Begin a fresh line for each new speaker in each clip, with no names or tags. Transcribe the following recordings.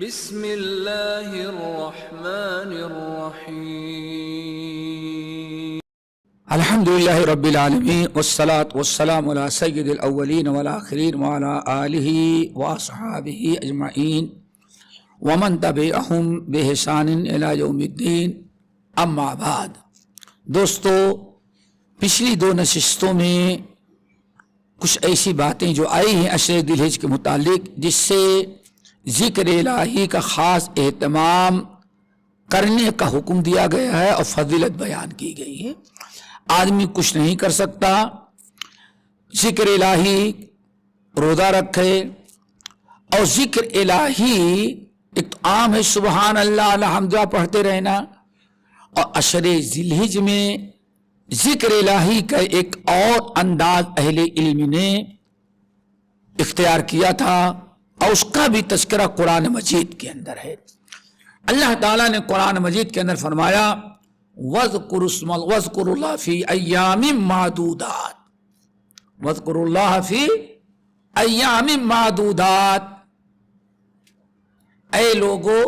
بسم اللہ الرحمن الرحیم
الحمدللہ رب العالمین والصلاة والسلام علی سید الاولین والآخرین وعلی آلہ واصحابہ اجمعین ومن تبعہم بإحسان الی یوم الدین اما بعد۔ دوستو، پچھلی دو نشستوں میں کچھ ایسی باتیں جو آئی ہیں عشر ذی الحجہ کے متعلق جس سے ذکر الہی کا خاص اہتمام کرنے کا حکم دیا گیا ہے اور فضیلت بیان کی گئی ہے۔ آدمی کچھ نہیں کر سکتا، ذکر الہی روزہ رکھے، اور ذکر الہی ایک تو عام ہے سبحان اللہ الحمدللہ پڑھتے رہنا، اور عشر ذی الحجہ میں ذکر الہی کا ایک اور انداز اہل علم نے اختیار کیا تھا، اور اس کا بھی تذکرہ قرآن مجید کے اندر ہے۔ اللہ تعالیٰ نے قرآن مجید کے اندر فرمایا وَاذْكُرُوا اللَّهَ فِي أَيَّامٍ مَّعْدُودَاتٍ، وَاذْكُرُوا اللَّهَ فِي أَيَّامٍ مَّعْدُودَاتٍ۔ اے لوگو،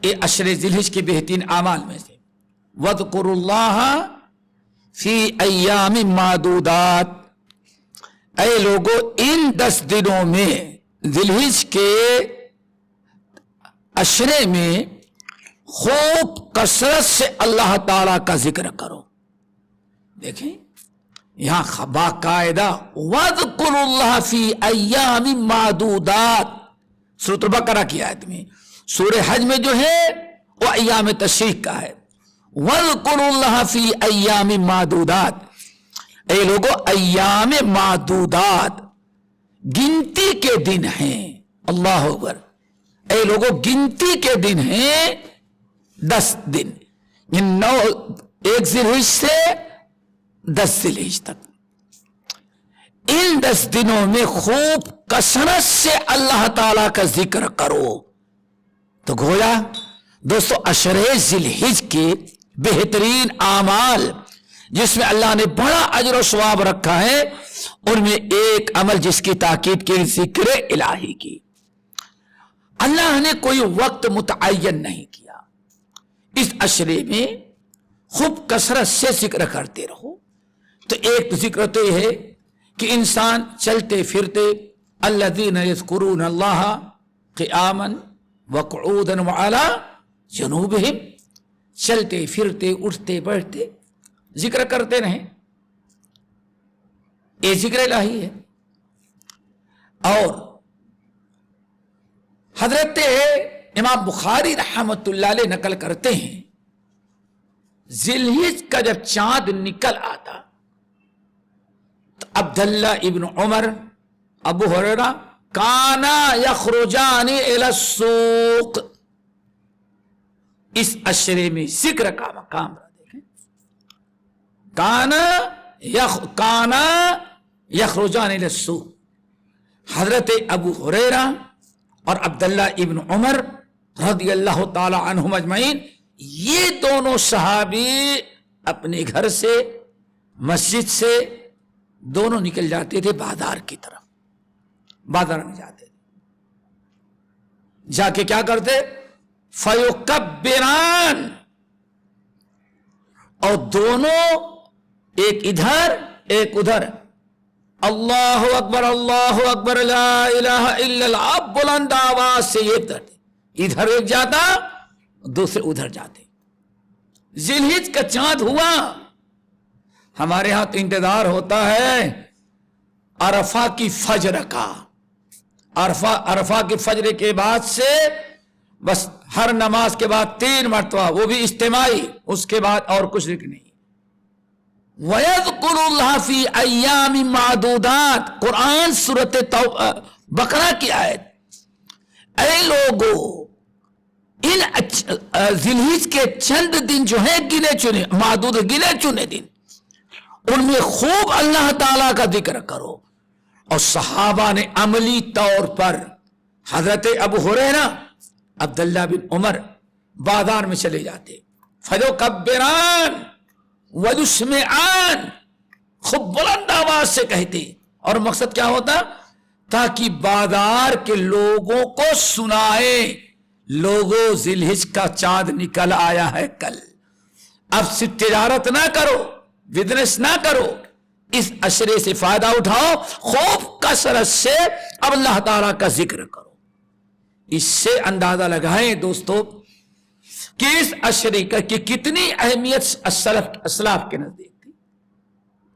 یہ عشر ذی الحجہ کے بہترین اعمال میں سے وَاذْكُرُوا اللَّهَ فِي أَيَّامٍ مَّعْدُودَاتٍ، اے لوگو ان 10 دنوں میں ذی الحجہ کے عشرے میں خوب کثرت سے اللہ تعالی کا ذکر کرو۔ دیکھیں یہاں باقاعدہ وَاذْكُرُوا اللَّهَ فِي أَيَّامٍ مَّعْدُودَاتٍ، سورۃ البقرہ کی آیت میں۔ سورہ حج میں جو ہے وہ ایام تشریق کا ہے، وَاذْكُرُوا اللَّهَ فِي أَيَّامٍ مَّعْدُودَاتٍ۔ اے لوگو ایام معدودات گنتی کے دن ہیں، اللہ اکبر، اے لوگو گنتی کے دن ہیں 10 دن، ایک ذی الحجہ سے 10 ذی الحجہ تک۔ ان 10 دنوں میں خوب کثرت سے اللہ تعالی کا ذکر کرو۔ تو گویا دوستو عشر ذی الحجہ کے بہترین اعمال جس میں اللہ نے بڑا اجر و ثواب رکھا ہے، ان میں ایک عمل جس کی تاکید کی ذکر الہی کی۔ اللہ نے کوئی وقت متعین نہیں کیا، اس عشرے میں خوب کثرت سے ذکر کرتے رہو۔ تو ایک ذکر تو یہ ہے کہ انسان چلتے پھرتے الذین یذکرون اللہ قیاما وقعودا وعلی جنوبہم، چلتے پھرتے اٹھتے بیٹھتے ذکر کرتے رہیں، یہ ذکر الہی ہے۔ اور حضرت امام بخاری رحمۃ اللہ علیہ نقل کرتے ہیں ذی الحجہ کا جب چاند نکل آتا تو عبداللہ ابن عمر، ابو ہریرہ کانا یخرجان الی السوق، اس عشرے میں ذکر کا مقام رہا۔ کانا یخرجان الی السوق، حضرت ابو ہریرہ اور عبداللہ ابن عمر رضی اللہ تعالی عنہم اجمعین، یہ دونوں صحابی اپنے گھر سے مسجد سے دونوں نکل جاتے تھے بازار کی طرف، بازار میں جاتے تھے، جا کے کیا کرتے فیکبران، اور دونوں ایک ادھر ایک ادھر، اللہ اکبر لا الہ الا اللہ، بلند آواز سے یہ ادھر ایک جاتا دوسرے ادھر جاتے۔ ذی الحجہ کا چاند ہوا، ہمارے ہاں تو انتظار ہوتا ہے عرفہ کی فجر کا، عرفہ کی فجر کے بعد سے بس ہر نماز کے بعد 3 مرتبہ، وہ بھی اجتماعی، اس کے بعد اور کچھ ذکر نہیں۔ وَيَذْكُرُ اللَّهَ فِي أَيَّامٍ مَّعْدُودَاتٍ، قرآن سورۃ بقرہ کی آیت۔ اے لوگو، ان ذی الحجہ کے چند دن جو ہیں گنے چنے، معدود گنے چنے دن، ان میں خوب اللہ تعالیٰ کا ذکر کرو۔ اور صحابہ نے عملی طور پر، حضرت ابو ہریرہ، عبداللہ بن عمر بازار میں چلے جاتے، فیکبران ویسمعان، خوب بلند آواز سے کہتے، اور مقصد کیا ہوتا تاکہ بازار کے لوگوں کو سنائے، لوگوں ذیلحج کا چاند نکل آیا ہے کل، اب صرف تجارت نہ کرو، بزنس نہ کرو، اس عشرے سے فائدہ اٹھاؤ، خوب کثرت سے اب اللہ تعالیٰ کا ذکر کرو۔ اس سے اندازہ لگائیں دوستو کہ اس عشرے کا کہ کتنی اہمیت اسلاف کے نزدیک تھی،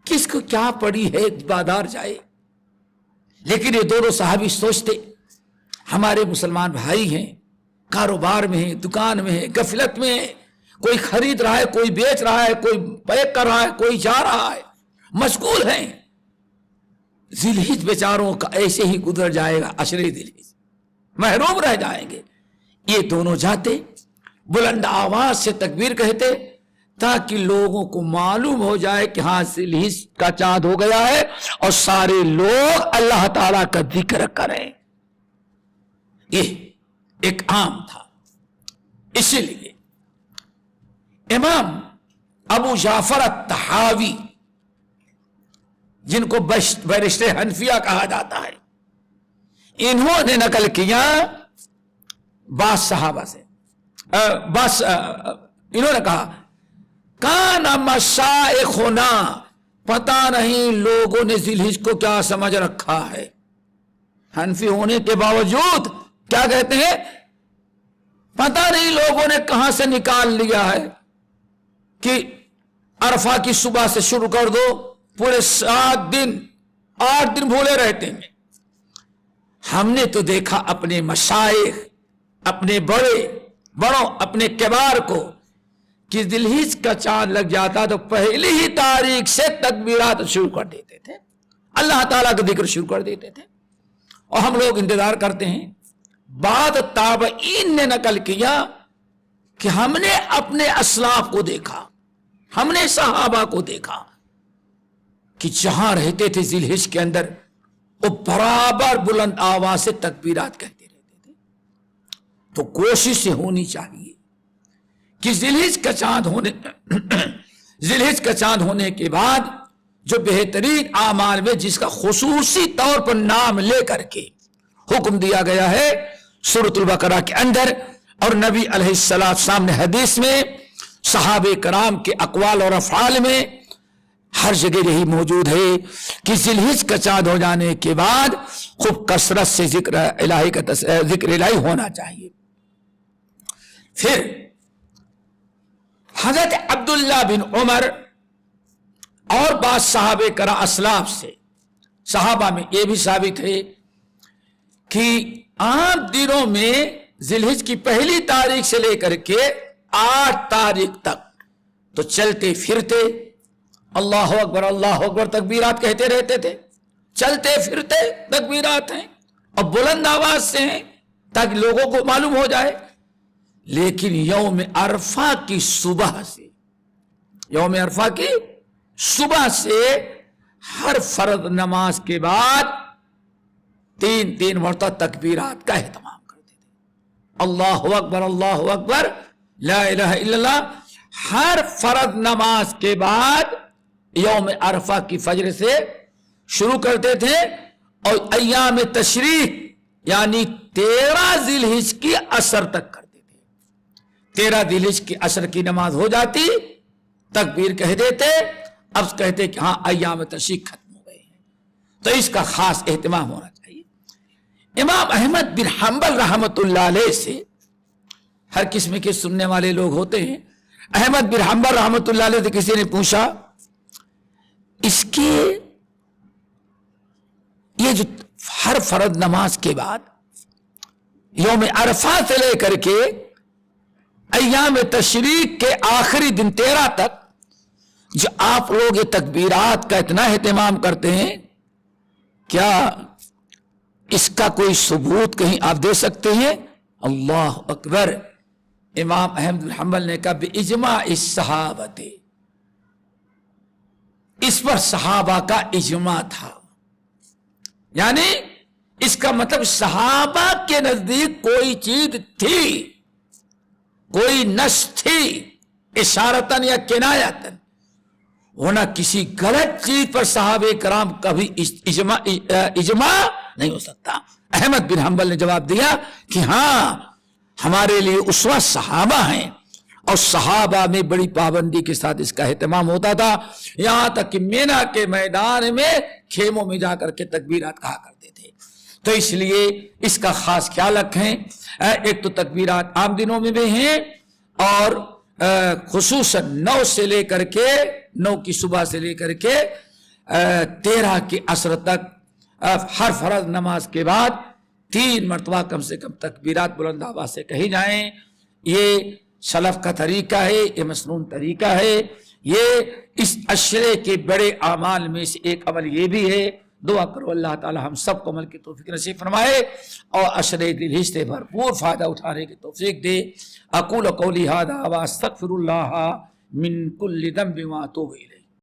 کس کو کیا پڑی ہے بازار جائے، لیکن یہ دونوں صحابی سوچتے ہمارے مسلمان بھائی ہیں، کاروبار میں ہیں، دکان میں ہیں، غفلت میں ہیں، کوئی خرید رہا ہے، کوئی بیچ رہا ہے، کوئی پیک کر رہا ہے، کوئی جا رہا ہے، مشغول ہیں، ذیلحج بیچاروں کا ایسے ہی گزر جائے گا، عشرے ذیلحج محروم رہ جائیں گے۔ یہ دونوں جاتے، بلند آواز سے تکبیر کہتے تاکہ لوگوں کو معلوم ہو جائے کہ ہاں ذیلحج کا چاند ہو گیا ہے اور سارے لوگ اللہ تعالیٰ کا ذکر کریں۔ یہ ایک عام تھا، اسی لیے امام ابو جعفر الطحاوی جن کو بیرسٹر حنفیہ کہا جاتا ہے، انہوں نے نقل کیا بعض صحابہ سے، انہوں نے کہا کان مشائخنا، پتہ نہیں لوگوں نے ذیلحج کو کیا سمجھ رکھا ہے، حنفی ہونے کے باوجود کیا کہتے ہیں، پتہ نہیں لوگوں نے کہاں سے نکال لیا ہے کہ عرفہ کی صبح سے شروع کر دو، پورے 7 دن 8 دن بھولے رہتے ہیں۔ ہم نے تو دیکھا اپنے مشائخ، اپنے بڑوں، اپنے کبار کو کہ ذیلحج کا چاند لگ جاتا تو پہلی ہی تاریخ سے تکبیرات شروع کر دیتے تھے، اللہ تعالیٰ کا ذکر شروع کر دیتے تھے، اور ہم لوگ انتظار کرتے ہیں۔ بعد تابعین نے نقل کیا کہ ہم نے اپنے اسلاف کو دیکھا، ہم نے صحابہ کو دیکھا کہ جہاں رہتے تھے ذیلحج کے اندر وہ برابر بلند آواز سے تکبیرات کہتے رہتے تھے۔ تو کوشش ہونی چاہیے کہ ذیلحج کا چاند ہونے کے بعد جو بہترین اعمال میں جس کا خصوصی طور پر نام لے کر کے حکم دیا گیا ہے سورۃ البقرہ کے اندر، اور نبی علیہ السلام نے حدیث میں، صحابہ کرام کے اقوال اور افعال میں ہر جگہ یہی موجود ہے کہ ذیلحج کا چاند ہو جانے کے بعد خوب کثرت سے ذکر الہی ہونا چاہیے۔ پھر حضرت عبداللہ بن عمر اور بعض صحابہ کرام اسلاف سے، صحابہ میں یہ بھی ثابت ہے کہ عام دنوں میں ذیلحج کی پہلی تاریخ سے لے کر کے 8 تاریخ تک تو چلتے پھرتے اللہ اکبر تکبیرات کہتے رہتے تھے، چلتے پھرتے تکبیرات ہیں اور بلند آواز سے ہیں تاکہ لوگوں کو معلوم ہو جائے۔ لیکن یوم عرفہ کی صبح سے ہر فرض نماز کے بعد 3 مرتبہ تکبیرات کا اہتمام کرتے تھے، اللہ اکبر لا الہ الا اللہ، ہر فرض نماز کے بعد یوم عرفہ کی فجر سے شروع کرتے تھے، اور ایام تشریق یعنی 13 ذیلحج کی عصر تک کرتے تھے۔ 13 ذیلحج کی عصر کی نماز ہو جاتی، تکبیر کہہ دیتے، اب کہتے کہ ہاں ایام تشریق ختم ہو گئے ہیں، تو اس کا خاص اہتمام ہونا چاہیے۔ امام احمد بن حنبل رحمت اللہ علیہ سے ہر قسم کے سننے والے لوگ ہوتے ہیں، احمد بن حنبل رحمت اللہ علیہ سے کسی نے پوچھا اس کے یہ جو ہر فرض نماز کے بعد یوم عرفہ سے لے کر کے ایام تشریق کے آخری دن 13 تک جو آپ لوگ یہ تکبیرات کا اتنا اہتمام کرتے ہیں، کیا اس کا کوئی ثبوت کہیں آپ دے سکتے ہیں؟ اللہ اکبر۔ امام احمد بن حنبل نے کہا باجماع الصحابہ، اس پر صحابہ کا اجماع تھا، یعنی اس کا مطلب صحابہ کے نزدیک کوئی چیز تھی، کوئی نص تھی، اشارتاً یا کنایتاً، ورنہ کسی غلط چیز پر صحابہ کرام کبھی اجماع نہیں ہو سکتا۔ احمد بن حنبل نے جواب دیا کہ ہاں ہمارے لیے اسوہ صحابہ ہیں، اور صحابہ میں بڑی پابندی کے ساتھ اس کا اہتمام ہوتا تھا، یہاں تک کہ مینا کے میدان میں خیموں میں جا کر کے تکبیرات کہا کرتے تھے۔ تو اس لیے اس کا خاص خیال رکھیں۔ ایک تو تکبیرات عام دنوں میں بھی ہیں، اور خصوصاً 9 سے لے کر کے 9 کی صبح سے لے کر کے 13 کی عصر تک ہر فرض نماز کے بعد 3 مرتبہ کم سے کم تکبیرات بلند آواز سے کہی جائیں۔ یہ سلف کا طریقہ ہے، یہ مسنون طریقہ ہے، یہ اس عشرے کے بڑے اعمال میں سے ایک عمل یہ بھی ہے۔ دعا کرو اللہ تعالی ہم سب کو عمل کی توفیق نصیب فرمائے اور عشرے ذی الحجہ سے بھرپور فائدہ اٹھانے کی توفیق دے۔ اقول قولی ھذا واستغفر اللہ من کل ذنب واتوب الیہ۔